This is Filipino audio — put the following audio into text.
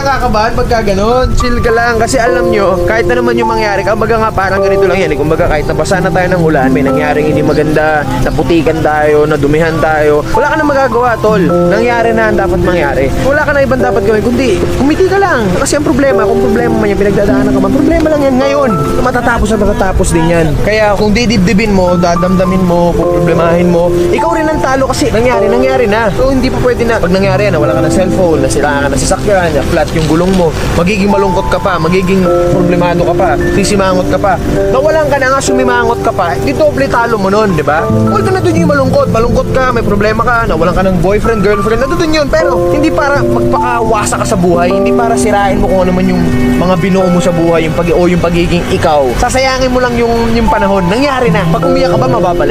Nakakabahan pagka ganun. Chill ka lang kasi alam nyo, kahit na naman yung mangyari, kumbaga nga parang ganito lang yan. Kumbaga kahit nabasa na tayo ng ulan, may nangyaring hindi maganda, naputikan tayo, nadumihan tayo, wala ka na magagawa, tol. Nangyari na ang dapat mangyari. Wala ka na ibang dapat gawin, kundi kumiti ka lang. Kasi ang problema, kung problema man yan, pinagdadaanan ka man, problema lang yan ngayon. Matatapos na matatapos din yan. Kaya kung didibdibin mo, dadamdamin mo, kung problemahin mo, ikaw rin ang talo kasi nangyari na. So hindi pa pwede na, pag nangyari na, wala ka ng cellphone, nasiraan ka na sasakyan, flat yung gulong mo, magiging malungkot ka pa, magiging problemado ka pa, sisimangot ka pa. Nawalan ka na nga, sumimangot ka pa, di doble talo mo nun, di ba? Huwag ka na dun yung malungkot ka, may problema ka, nawalan ka ng boyfriend, girlfriend, nandun yun. Pero hindi para magpakawasa ka sa buhay, hindi para sirain mo kung ano man yung mga binuo mo sa buhay, yung pagiging ikaw. Sasayangin mo lang yung panahon, nangyari na. Pag umiyak ka ba, mababalik?